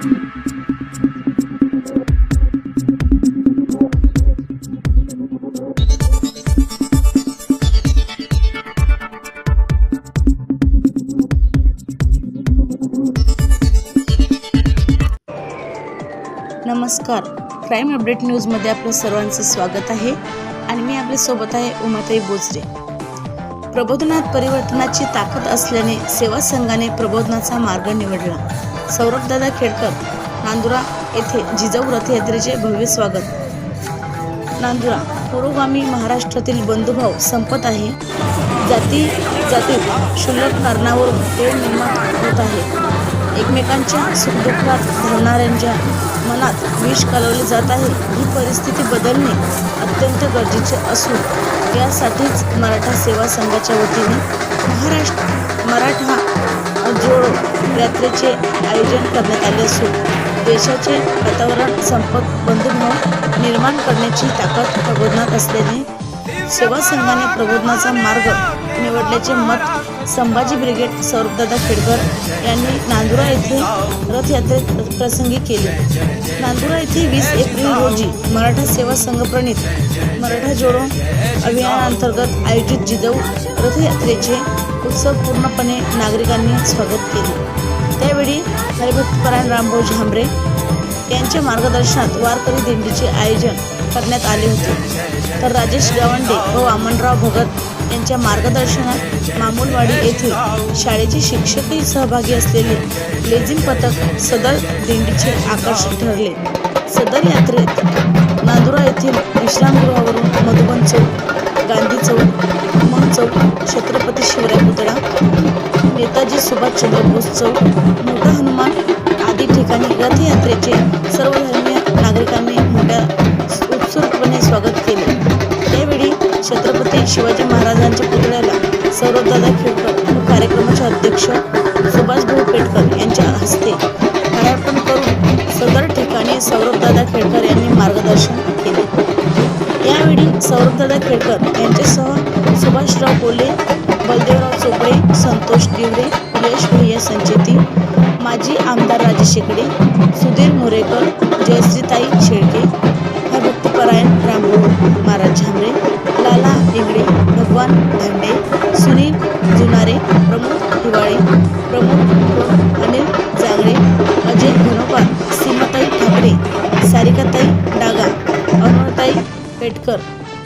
नमस्कार, crime update न्यूजमध्ये आपलं सर्वांचं स्वागत आहे आणि मी आपल्यासोबत आहे उमाताई बोचरे। प्रबोधनात परिवर्तनाची ताकद असल्याने सेवा संघाने प्रबोधनाचा मार्ग निवडला। सौरभदादा खेडकर, नांदुरा येथे जिजाऊ रथयात्रेचे भव्य स्वागत। नांदुरा, पुरोगामी महाराष्ट्रातील बंधुभाव संपत आहे। जातीत क्षुल्लक कारणावरून तेढ निर्माण होत आहे। एकमेकांच्या सुखदुःखात धावणाऱ्यांच्या मनात विष कालवले जात आहे। ही परिस्थिती बदलणे अत्यंत गरजेचे असून यासाठीच मराठा सेवा संघाच्या वतीने मराठा जोडो यात्रेचे आयोजन करण्यात आले असून देशाचे वातावरण संपत बंधुभाव निर्माण करण्याची ताकद प्रबोधनात असल्याने सेवा संघाने प्रबोधनाचा मार्ग निवडल्याचे मत संभाजी ब्रिगेड सौरभदादा खेडकर यांनी नांदुरा येथे रथयात्रे प्रसंगी केले। नांदुरा येथे 20 एप्रिल रोजी मराठा सेवा संघ प्रणित मराठा जोडो अभियानांतर्गत आयोजित जिजाऊ रथयात्रेचे उत्सवपूर्णपणे नागरिकांनी स्वागत केले। त्यावेळी हरिभक्तपरायण रामभाऊ झांबरे यांच्या मार्गदर्शनात वारकरी दिंडीचे आयोजन करण्यात आले होते। तर राजेश गावंडे व वामनराव भगत यांच्या मार्गदर्शनात मामुलवाडी येथील शाळेचे शिक्षकही सहभागी असलेले लेझिम पथक सदर दिंडीचे आकर्षण ठरले। सदर यात्रेत नांदुरा येथील विश्रामगृहावरून मधुबन चौक, गांधी चौक, उमंग चौक, छत्रपती शिवराय पुतळा, नेताजी सुभाषचंद्र बोस चौक, मोठा हनुमान आदी ठिकाणी रथयात्रेचे सर्वधर्मीय नागरिकांनी मोठ्या उत्सुकपणे स्वागत केले। यावेळी छत्रपती शिवाजी महाराजांच्या पुतळ्याला सौरभदादा खेडकर कार्यक्रमाचे अध्यक्ष सुभाषभाऊ पेटकर यांच्या हस्ते माल्यार्पण करून सदर ठिकाणी सौरभदादा खेडकर यांनी मार्गदर्शन केले। यावेळी सौरभदादा खेडकर यांच्यासह सुभाषराव कोले, बलदेवराव चोपडे, संतोष दिवरे, यश भैया संचेती, माजी आमदार राजे शेकडे, सुधीर मोरेकर, जयश्रीताई शेळके, हरिभक्तपरायण रामभाऊ महाराज झांबरे, लाला इंगळे, भगवान धांडे, सुनील जुनारे, प्रमोद हिवाळे, प्रमोद अनिल जांगरे, अजय घनोपार, सीमाताई ठाकरे, सारिकाताई डागा, अरुणाताई पेटकर,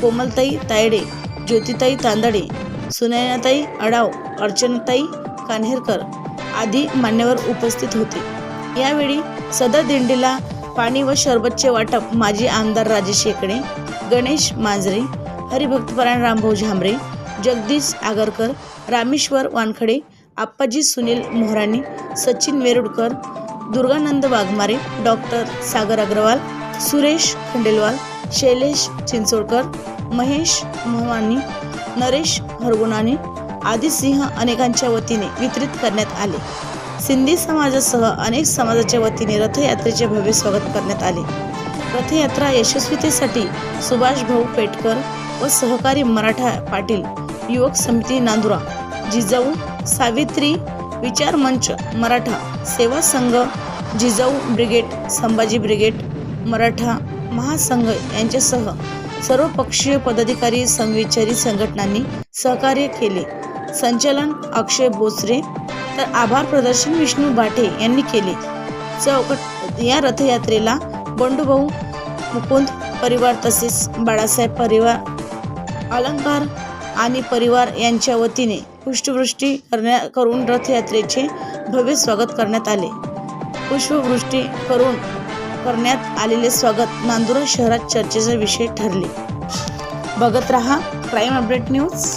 कोमलताई तायडे, ज्योतिताई तांदडे, सुनयनाताई अडाव, अर्चनाताई कान्हेरकर आदी मान्यवर उपस्थित होते। यावेळी सदर दिंडीला पाणी व शरबतचे वाटप माजी आमदार राजे शेकडे, गणेश मांजरे, हरिभक्तपरायण रामभाऊ झांबरे, जगदीश आगरकर, रामेश्वर वानखडे, आप्पाजी सुनील मोहराणी, सचिन वेरुडकर, दुर्गानंद वाघमारे, डॉक्टर सागर अग्रवाल, सुरेश खंडेलवाल, शैलेश चिंचोळकर, महेश मोहवानी, नरेश हरगुणानी आदी सिंह अनेकांच्या वतीने वितरित करण्यात आले। सिंधी समाजासह अनेक समाजाच्या वतीने रथयात्रेचे भव्य स्वागत करण्यात आले। रथयात्रा यशस्वीतेसाठी सुभाषभाऊ पेटकर व सहकारी मराठा पाटील युवक समिती नांदुरा, जिजाऊ सावित्री विचार मंच मराठा सेवा संघ, जिजाऊ ब्रिगेड, संभाजी ब्रिगेड, मराठा महासंघ यांच्यासह सर्वपक्षीय पदाधिकारी समविचारी संघटनांनी सहकार्य केले। संचालन अक्षय बोचरे तर आभार प्रदर्शन विष्णू बाटे यांनी केले। या रथयात्रेला बंडूभाऊ मुकुंद परिवार तसेच बाळासाहेब परिवार, अलंकार आणि परिवार यांच्या वतीने पुष्पवृष्टी करून रथयात्रेचे भव्य स्वागत करण्यात आले। पुष्पवृष्टी करून करण्यात आलेले स्वागत नांदुरा शहरात चर्चेचा विषय ठरले। बघत रहा क्राईम अपडेट न्यूज।